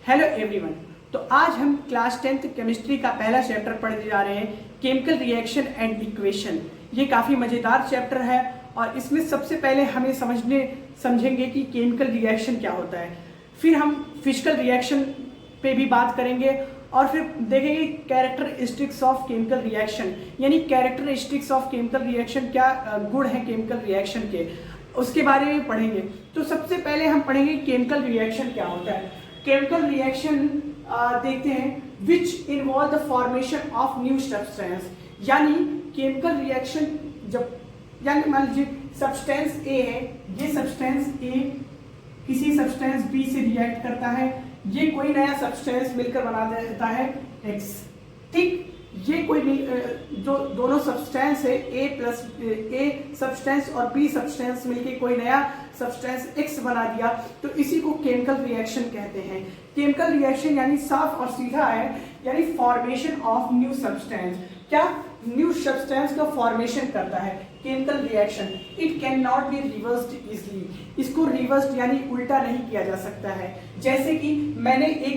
Hello everyone. तो आज हम क्लास 10th केमिस्ट्री का पहला चैप्टर पढ़ने जा रहे हैं, केमिकल रिएक्शन एंड इक्वेशन। ये काफ़ी मज़ेदार चैप्टर है और इसमें सबसे पहले हमें समझेंगे कि केमिकल रिएक्शन क्या होता है। फिर हम फिजिकल रिएक्शन पे भी बात करेंगे और फिर देखेंगे कैरेक्टरिस्टिक्स ऑफ केमिकल रिएक्शन, यानी कैरेक्टरिस्टिक्स ऑफ केमिकल रिएक्शन, क्या गुण हैं केमिकल रिएक्शन के, उसके बारे में पढ़ेंगे। तो सबसे पहले हम पढ़ेंगे केमिकल रिएक्शन क्या होता है। केमिकल रिएक्शन देखते हैं which involve the formation of new substance, यानी केमिकल रिएक्शन जब, यानी मान लीजिए सब्सटेंस ए है, ये सब्सटेंस ए किसी सब्सटेंस बी से रिएक्ट करता है, ये कोई नया सब्सटेंस मिलकर बना देता है एक्स। ठीक, ये कोई जो दोनों सब्सटेंस है ए सब्सटेंस और बी सब्सटेंस मिलके कोई नया सब्सटेंस एक्स बना दिया, तो इसी को केमिकल रिएक्शन कहते हैं। केमिकल रिएक्शन यानी साफ और सीधा है, यानी फॉर्मेशन ऑफ न्यू सब्सटेंस। क्या न्यू सब्सटेंस का फॉर्मेशन करता है chemical reaction. It can not be reversed easily, इसको रिवर्स्ड यानी उल्टा नहीं किया जा सकता है। जैसे कि मैंने एक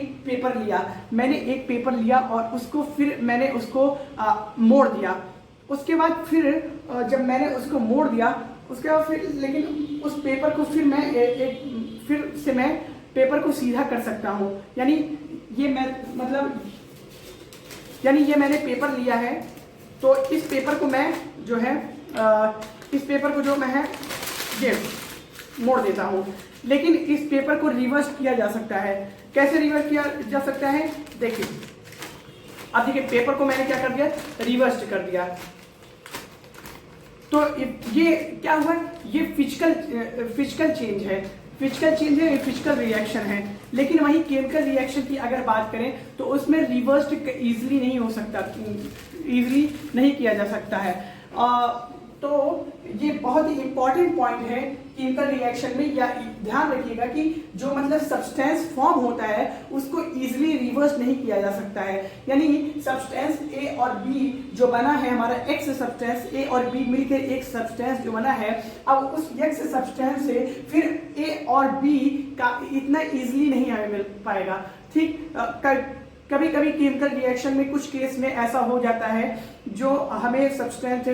पेपर लिया और उसको फिर मैंने उसको मोड़ दिया, उसके बाद फिर जब मैंने उसको मोड़ दिया उसके बाद फिर लेकिन उस पेपर को फिर मैं फिर से मैं पेपर को सीधा कर सकता हूँ। यानी ये मैंने पेपर लिया है, तो इस पेपर को मैं जो है ये मोड़ देता हूँ, लेकिन इस पेपर को रिवर्स किया जा सकता है। कैसे रिवर्स किया जा सकता है, देखिए अब देखिए पेपर को मैंने क्या कर दिया, रिवर्स कर दिया। तो ये क्या हुआ, ये फिजिकल चेंज है, ये फिजिकल रिएक्शन है। लेकिन वही केमिकल रिएक्शन की अगर बात करें तो उसमें रिवर्स इजीली नहीं हो सकता, इजीली नहीं किया जा सकता है। तो ये बहुत ही इंपॉर्टेंट पॉइंट है केमिकल रिएक्शन में। या ध्यान रखिएगा कि जो मतलब सब्सटेंस फॉर्म होता है उसको इजीली रिवर्स नहीं किया जा सकता है। यानी सब्सटेंस ए और बी जो बना है, हमारा एक्स सब्सटेंस ए और बी मिलकर एक सब्सटेंस जो बना है, अब उस एक्स सब्सटेंस से फिर ए और बी का इतना इजीली नहीं हमें मिल पाएगा। ठीक, कभी कभी केमिकल रिएक्शन में कुछ केस में ऐसा हो जाता है जो हमें सब्सटेंस,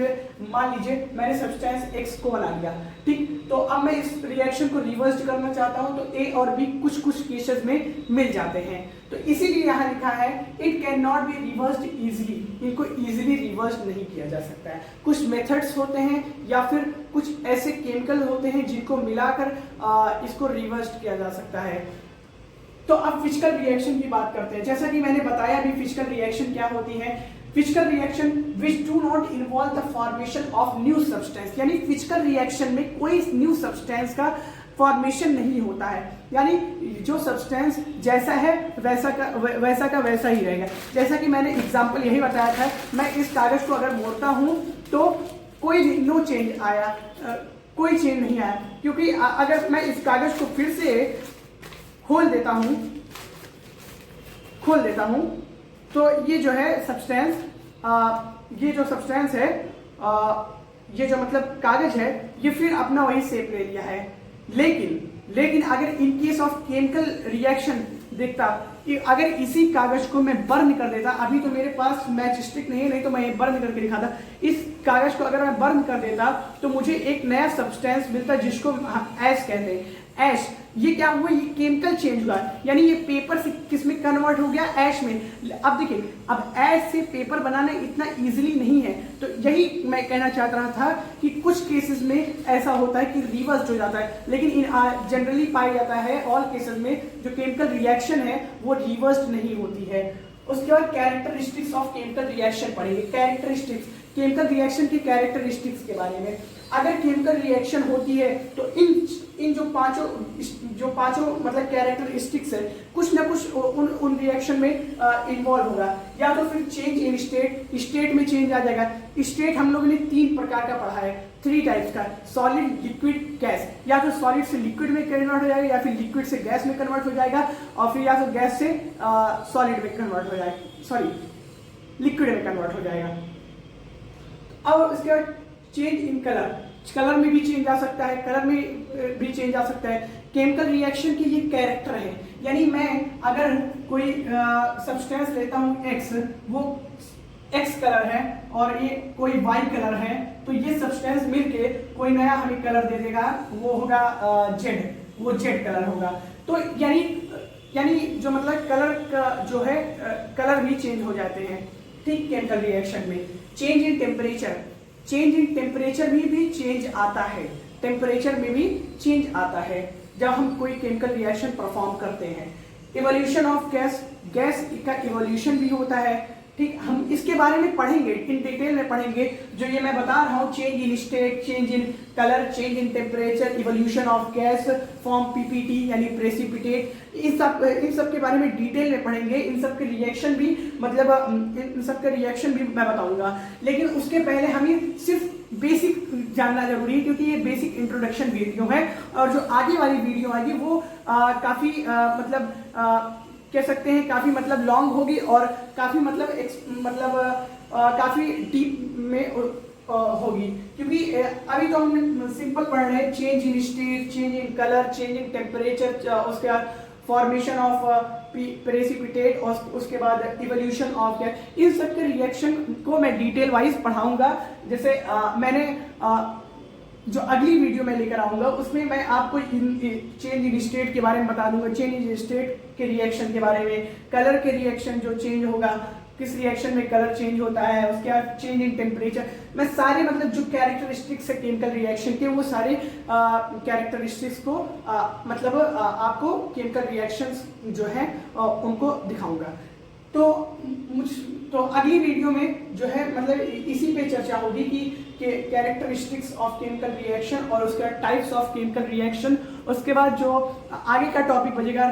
मान लीजिए मैंने सब्सटेंस एक्स को बना लिया, ठीक, तो अब मैं इस रिएक्शन को रिवर्स करना चाहता हूं, तो ए और बी कुछ केसेस में मिल जाते हैं। तो इसीलिए यहां लिखा है it can not be reversed easily, इनको इजीली रिवर्स नहीं किया जा सकता है। कुछ मेथड्स होते हैं या फिर कुछ ऐसे केमिकल होते हैं जिनको मिलाकर इसको रिवर्स किया जा सकता है। तो अब फिजिकल रिएक्शन की बात करते हैं। जैसा कि मैंने बताया भी फिजिकल रिएक्शन क्या होती है। Physical reaction which do not involve the formation of new substance, यानी फिजिकल रिएक्शन में कोई न्यू सब्सटेंस का फॉर्मेशन नहीं होता है, यानी जो सब्सटेंस जैसा है वैसा का वैसा ही रहेगा। जैसा कि मैंने एग्जांपल यही बताया था, मैं इस कागज को अगर मोड़ता हूं तो कोई नो चेंज आया, कोई चेंज नहीं आया, क्योंकि अगर मैं इस कागज को फिर से खोल देता हूं तो ये जो है सब्सटेंस, ये जो सब्सटेंस है, ये जो मतलब कागज है, ये फिर अपना वही शेप ले लिया है। लेकिन अगर in case of chemical reaction देखता, अगर इसी कागज को मैं बर्न कर देता, अभी तो मेरे पास मैच स्टिक नहीं तो मैं बर्न करके दिखाता, इस कागज को अगर मैं बर्न कर देता तो मुझे एक नया सब्सटेंस मिलता जिसको ऐश कहते हैं। ऐश, ये क्या हुआ, ये केमिकल चेंज हुआ, यानी ये पेपर से किस में कन्वर्ट हो गया, ऐश में। अब देखिए, अब ऐश से पेपर बनाना इतना इजीली नहीं है, तो यही मैं कहना चाह रहा था कि कुछ केसेस में ऐसा होता है कि रिवर्स हो जाता है, लेकिन जनरली पाया जाता है ऑल केसेस में जो केमिकल रिएक्शन है वो रिवर्स नहीं होती है। उसके बाद कैरेक्टरिस्टिक्स ऑफ केमिकल रिएक्शन पढ़ेंगे। कैरेक्टरिस्टिक्स, केमिकल रिएक्शन के कैरेक्टरिस्टिक्स के बारे में। अगर केमिकल रिएक्शन होती है तो इन जो पांचों मतलब कैरेक्टरिस्टिक्स है, कुछ ना कुछ उन रिएक्शन में इन्वॉल्व होगा। या तो फिर चेंज इन स्टेट में चेंज आ जाएगा। स्टेट हम लोगों ने 3 प्रकार का पढ़ा है, 3 टाइप्स का, सॉलिड, लिक्विड, गैस। या तो सॉलिड से लिक्विड में कन्वर्ट हो जाएगा, या फिर लिक्विड से गैस में कन्वर्ट हो जाएगा, और फिर या तो गैस से सॉलिड में कन्वर्ट हो जाएगा, लिक्विड में कन्वर्ट हो जाएगा। अब उसके बाद चेंज इन कलर में भी चेंज आ सकता है, केमिकल रिएक्शन के ये कैरेक्टर है। यानी मैं अगर कोई सब्सटेंस लेता हूँ एक्स, वो एक्स कलर है और ये कोई वाई कलर है, तो ये सब्सटेंस मिलके कोई नया हमें कलर दे देगा, वो होगा जेड, वो जेड कलर होगा। तो यानी जो मतलब कलर का जो है कलर भी चेंज हो जाते हैं। ठीक, केमिकल रिएक्शन में चेंज इन टेम्परेचर में भी चेंज आता है, टेम्परेचर में भी चेंज आता है जब हम कोई केमिकल रिएक्शन परफॉर्म करते हैं। इवोल्यूशन ऑफ गैस का इवोल्यूशन भी होता है। ठीक, हम इसके बारे में पढ़ेंगे, इन डिटेल में पढ़ेंगे। जो ये मैं बता रहा हूँ, change in state, change in colour, change in temperature, evolution of gas, form PPT यानी प्रेसिपिटेट, इन सब के बारे में डिटेल में पढ़ेंगे। इन सब के रिएक्शन भी मतलब इन सब के रिएक्शन भी मैं बताऊंगा। लेकिन उसके पहले हमें सिर्फ बेसिक जानना जरूरी है, क्योंकि ये बेसिक इंट्रोडक्शन वीडियो है। और जो आगे वाली वीडियो आएगी वो काफी कह सकते हैं काफी मतलब लॉन्ग होगी और काफी काफी डीप में होगी, क्योंकि अभी तो हम सिंपल पढ़ रहे हैं change in state, change in colour, change in temperature, उसके बाद फॉर्मेशन ऑफ प्रेसिपिटेट और उसके बाद इवोल्यूशन ऑफ गैस। इन सब के रिएक्शन को मैं डिटेल वाइज पढ़ाऊंगा। जैसे मैंने जो अगली वीडियो में लेकर आऊंगा उसमें मैं आपको चेंज इन स्टेट के बारे में बता दूंगा, चेंज इन स्टेट के रिएक्शन के बारे में, कलर के रिएक्शन जो चेंज होगा, किस रिएक्शन में कलर चेंज होता है, उसके बाद चेंज इन टेम्परेचर। मैं सारे मतलब जो कैरेक्टरिस्टिक्स है केमिकल रिएक्शन के, वो सारे कैरेक्टरिस्टिक्स को आपको केमिकल रिएक्शंस जो है उनको दिखाऊंगा। तो अगली वीडियो में जो है मतलब इसी पे चर्चा होगी कि कैरेक्टरिस्टिक्स ऑफ केमिकल रिएक्शन और उसका टाइप्स ऑफ केमिकल रिएक्शन। उसके बाद जो आगे का टॉपिक बचेगा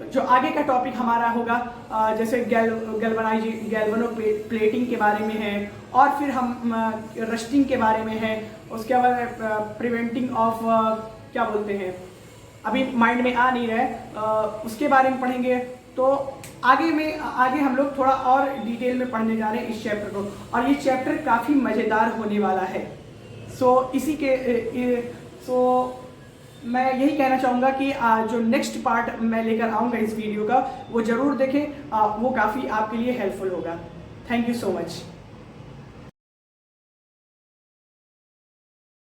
जो आगे का टॉपिक हमारा होगा जैसे गैल्वेनो प्लेटिंग के बारे में है, और फिर हम रस्टिंग के बारे में है। उसके बाद प्रिवेंटिंग ऑफ क्या बोलते हैं, अभी माइंड में आ नहीं रहा है, उसके बारे में पढ़ेंगे। तो आगे हम लोग थोड़ा और डिटेल में पढ़ने जा रहे हैं इस चैप्टर को, और ये चैप्टर काफ़ी मज़ेदार होने वाला है। मैं यही कहना चाहूँगा कि जो नेक्स्ट पार्ट मैं लेकर आऊँगा इस वीडियो का, वो ज़रूर देखें, वो काफ़ी आपके लिए हेल्पफुल होगा। Thank you so much.